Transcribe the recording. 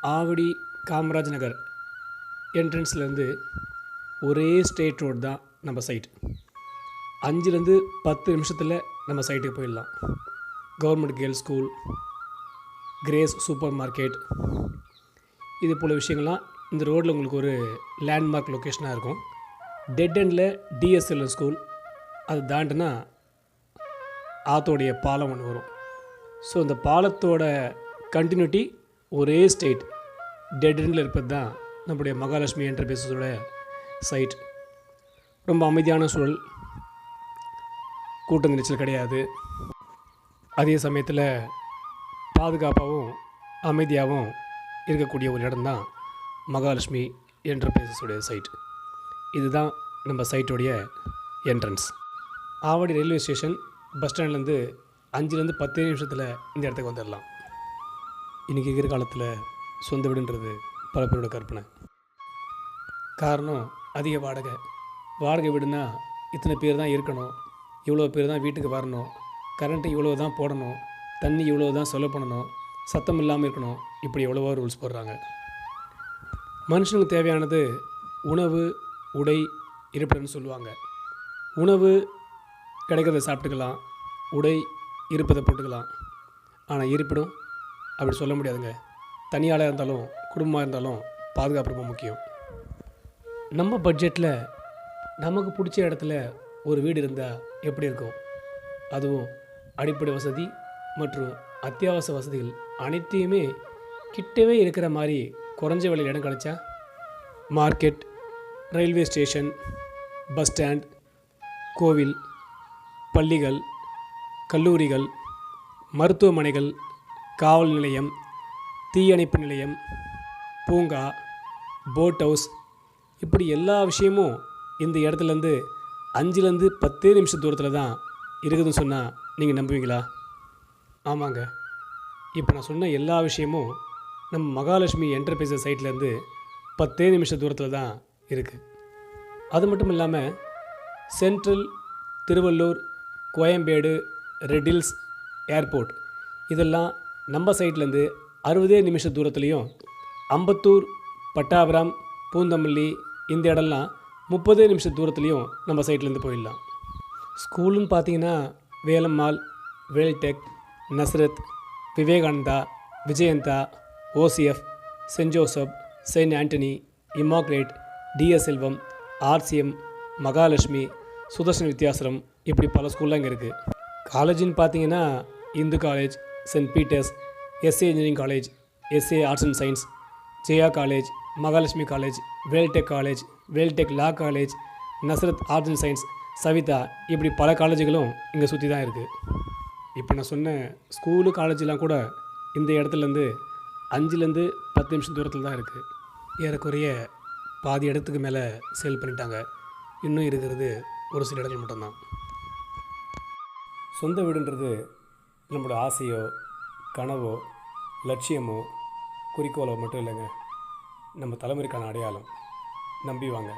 ஆவடி காமராஜ் நகர் என்ட்ரன்ஸ்லேருந்து ஒரே straight road தான் நம்ம சைட். 5லேருந்து 10 நிமிஷத்தில் நம்ம சைட்டுக்கு போயிடலாம். Government girls school, grace super market, இது போல் விஷயங்கள்லாம் இந்த ரோட்டில் உங்களுக்கு ஒரு லேண்ட்மார்க் லொக்கேஷனாக இருக்கும். டெட் எண்டில் டிஎஸ்எல்என் ஸ்கூல், அது தாண்டினா ஆத்தோடைய பாலம் ஒன்று வரும். ஸோ இந்த பாலத்தோட கண்டினியூட்டி ஒரே ஸ்ட்ரெயிட் டெட் எண்டில் இருப்பது தான் நம்முடைய மகாலட்சுமி என்டர்பிரைசஸோட சைட். ரொம்ப அமைதியான சூழல், கூட்ட நெரிச்சல் கிடையாது. அதே சமயத்தில் பாதுகாப்பாகவும் அமைதியாகவும் இருக்கக்கூடிய ஒரு இடம் தான் மகாலட்சுமி என்டர்பிரைசஸோடைய சைட். இதுதான் நம்ம சைட்டோடைய entrance. Avadi railway station bus ஸ்டாண்ட்லேருந்து 5லேருந்து 10 நிமிஷத்தில் இந்த இடத்துக்கு வந்துடலாம். இன்றைக்கி இருக்கிற காலத்தில் சொந்த வீடுன்றது பல பேரோட கற்பனை. காரணம் அதிக வாடகை வீடுனா இத்தனை பேர் தான் இருக்கணும், இவ்வளோ பேர் தான் வீட்டுக்கு வரணும், கரண்ட்டு இவ்வளோ தான் போடணும், தண்ணி இவ்வளோ தான் செலவு பண்ணணும், சத்தம் இல்லாமல் இருக்கணும், இப்படி எவ்வளவோ ரூல்ஸ் போடுறாங்க. மனுஷனுக்கு தேவையானது உணவு, உடை, இருப்பிடம்னு சொல்லுவாங்க. உணவு கிடைக்கிறத சாப்பிட்டுக்கலாம், உடை இருப்பதை போட்டுக்கலாம். ஆனால் இருப்பிடம் அப்படி சொல்ல முடியாதுங்க. தனியாளாக இருந்தாலும் குடும்பமாக இருந்தாலும் பாதுகாப்பு ரொம்ப முக்கியம். நம்ம பட்ஜெட்டில் நமக்கு பிடிச்ச இடத்துல ஒரு வீடு இருந்தால் எப்படி இருக்கும்? அதுவும் அடிப்படை வசதி மற்றும் அத்தியாவசிய வசதிகள் அனைத்தையுமே கிட்டவே இருக்கிற மாதிரி குறைஞ்ச விலையில் இடம் கிடைச்சா, market, railway station, bus stand, கோவில், பள்ளிகள், கல்லூரிகள், மருத்துவமனைகள், காவல் நிலையம், தீயணைப்பு நிலையம், பூங்கா, போட் ஹவுஸ், இப்படி எல்லா விஷயமும் இந்த இடத்துலேருந்து 5லேருந்து 10 நிமிஷம் தூரத்தில் தான் இருக்குதுன்னு சொன்னால் நீங்கள் நம்புவீங்களா? ஆமாங்க, இப்போ நான் சொன்ன எல்லா விஷயமும் நம்ம மகாலட்சுமி என்டர்பிரைசஸ் சைட்லேருந்து 10 நிமிஷம் தூரத்தில் தான் இருக்குது. அது மட்டும் இல்லாமல் Central, Tiruvallur, Koyambedu, Red Hills, airport இதெல்லாம் நம்ம சைட்லேருந்து 60 நிமிஷம் தூரத்துலேயும், அம்பத்தூர், பட்டாபுரம், பூந்தமல்லி இந்த இடம்லாம் 30 நிமிஷம் தூரத்துலேயும் நம்ம சைட்லேருந்து போயிடலாம். ஸ்கூலுன்னு பார்த்தீங்கன்னா Velammal, Veltech, Nazareth, Vivekananda, Vijayantha, OCF, Saint Joseph, Saint Anthony, Immaculate, டிஎஸ்எல்வம், ஆர்சிஎம், மகாலட்சுமி, சுதர்ஷன் வித்யாசிரம், இப்படி பல ஸ்கூல்லாம் இங்கே இருக்குது. காலேஜின்னு பார்த்தீங்கன்னா Hindu college, Saint Peter's, SA engineering college, SA arts and science, Jaya college, Mahalakshmi college, Veltech college, Veltech law college, Nazareth arts and science, Saveetha, இப்படி பல காலேஜுகளும் இங்கே சுற்றி தான் இருக்குது. இப்போ நான் சொன்ன ஸ்கூலு, காலேஜெலாம் கூட இந்த இடத்துலேருந்து 5லேருந்து 10 நிமிஷம் தூரத்தில் தான் இருக்குது. ஏறக்குறைய பாதி இடத்துக்கு மேலே சேல் பண்ணிட்டாங்க. இன்னும் இருக்கிறது ஒரு சில இடங்கள் மட்டும்தான். சொந்த வீடுன்றது நம்மளோட ஆசையோ, கனவோ, லட்சியமோ, குறிக்கோளோ மட்டும் இல்லைங்க, நம்ம தலைமுறைக்கான அடையாளம். நம்பி வாங்க.